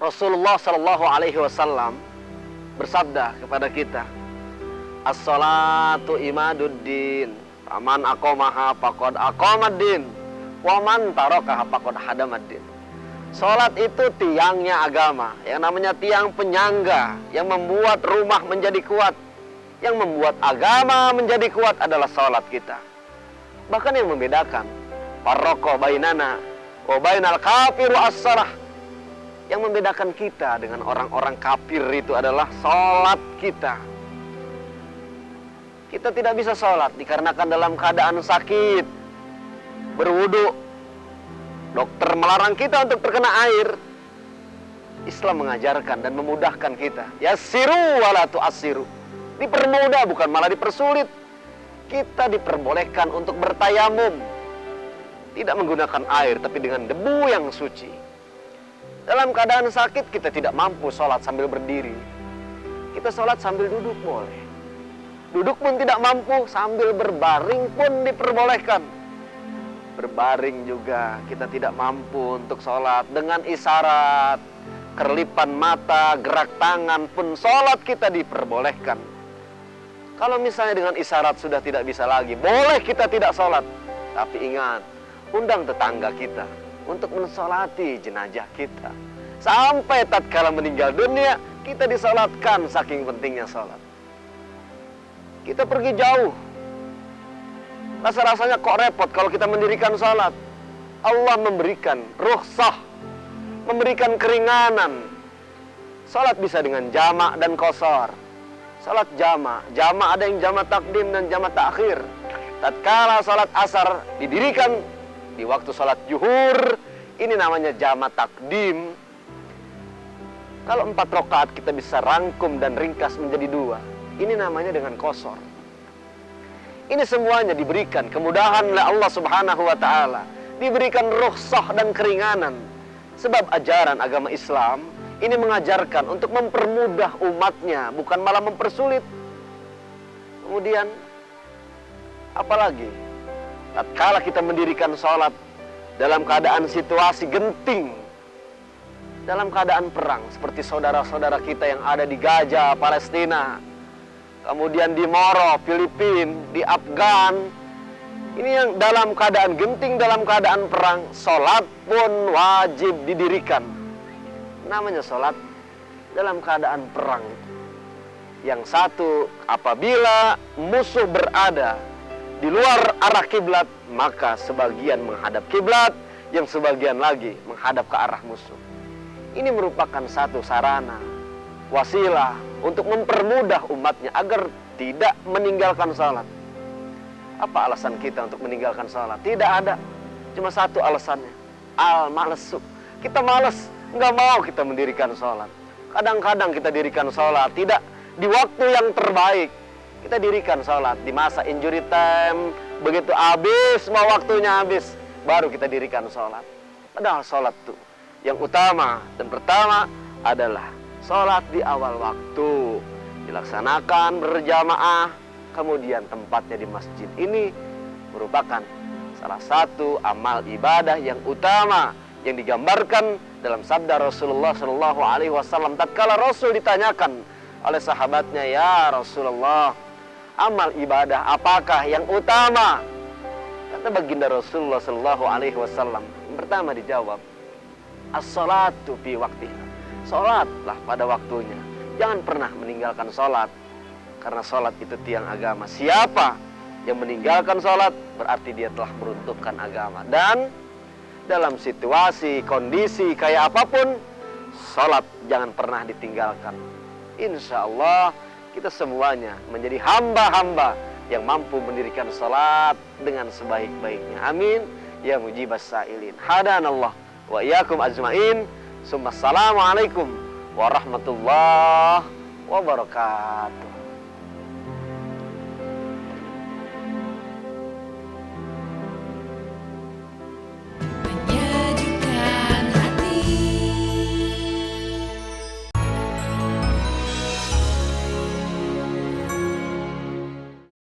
Rasulullah Shallallahu Alaihi Wasallam bersabda kepada kita, as-salatu imaduddin, faman aqamaha faqad aqamaddin, wa man tarakaha faqad hadamaddin. Salat itu tiangnya agama, yang namanya tiang penyangga, yang membuat rumah menjadi kuat, yang membuat agama menjadi kuat adalah salat kita. Bahkan yang membedakan farraqa bainana wa bainal kafir as-salah, yang membedakan kita dengan orang-orang kafir itu adalah salat kita. Kita tidak bisa salat dikarenakan dalam keadaan sakit, berwudu. Dokter melarang kita untuk terkena air. Islam mengajarkan dan memudahkan kita. Yassiru wala tu'assiru. Dipermudah bukan malah dipersulit. Kita diperbolehkan untuk bertayamum. Tidak menggunakan air tapi dengan debu yang suci. Dalam keadaan sakit kita tidak mampu sholat sambil berdiri. Kita sholat sambil duduk boleh. Duduk pun tidak mampu, sambil berbaring pun diperbolehkan. Berbaring juga kita tidak mampu untuk sholat. Dengan isyarat, kerlipan mata, gerak tangan pun sholat kita diperbolehkan. Kalau misalnya dengan isyarat sudah tidak bisa lagi, boleh kita tidak sholat. Tapi ingat, undang tetangga kita untuk mensolati jenazah kita. Sampai tatkala meninggal dunia, kita disolatkan, saking pentingnya sholat. Kita pergi jauh, rasa-rasanya kok repot kalau kita mendirikan sholat. Allah memberikan rukhsah, memberikan keringanan. Sholat bisa dengan jamak dan qashar. Sholat jamak ada yang jamak takdim dan jamak takhir. Tatkala sholat asar didirikan di waktu sholat zuhur, ini namanya jamak takdim. Kalau 4 rakaat kita bisa rangkum dan ringkas menjadi 2, ini namanya dengan qashar. Ini semuanya diberikan kemudahan oleh Allah Subhanahu wa Ta'ala, diberikan rukhsah dan keringanan. Sebab ajaran agama Islam ini mengajarkan untuk mempermudah umatnya, bukan malah mempersulit. Kemudian apalagi tatkala kita mendirikan sholat dalam keadaan situasi genting, dalam keadaan perang, seperti saudara-saudara kita yang ada di Gaza, Palestina, kemudian di Moro, Filipina, di Afgan. Ini yang dalam keadaan genting, dalam keadaan perang, sholat pun wajib didirikan. Namanya sholat dalam keadaan perang. Yang satu, apabila musuh berada di luar arah kiblat, maka sebagian menghadap kiblat, yang sebagian lagi menghadap ke arah musuh. Ini merupakan satu sarana, wasilah untuk mempermudah umatnya agar tidak meninggalkan salat. Apa alasan kita untuk meninggalkan salat? Tidak ada, cuma satu alasannya, al-malesu. Kita malas, nggak mau kita mendirikan salat. Kadang-kadang kita dirikan salat tidak di waktu yang terbaik. Kita dirikan sholat di masa injury time, begitu habis, mau waktunya habis, baru kita dirikan sholat. Padahal sholat itu yang utama dan pertama adalah sholat di awal waktu, dilaksanakan berjamaah, kemudian tempatnya di masjid. Ini merupakan salah satu amal ibadah yang utama yang digambarkan dalam sabda Rasulullah Shallallahu Alaihi Wasallam. Tatkala Rasul ditanyakan oleh sahabatnya, ya Rasulullah, amal ibadah apakah yang utama? Kata baginda Rasulullah Shallallahu Alaihi Wasallam, pertama dijawab, as-salatu fi waktiha. Salatlah pada waktunya. Jangan pernah meninggalkan salat, karena salat itu tiang agama. Siapa yang meninggalkan salat berarti dia telah meruntuhkan agama. Dan dalam situasi, kondisi kayak apapun, salat jangan pernah ditinggalkan. Insya Allah kita semuanya menjadi hamba-hamba yang mampu mendirikan salat dengan sebaik-baiknya. Amin ya mujibas sa'ilin. Hadanallah wa iyyakum ajmain. Assalamualaikum warahmatullahi wabarakatuh.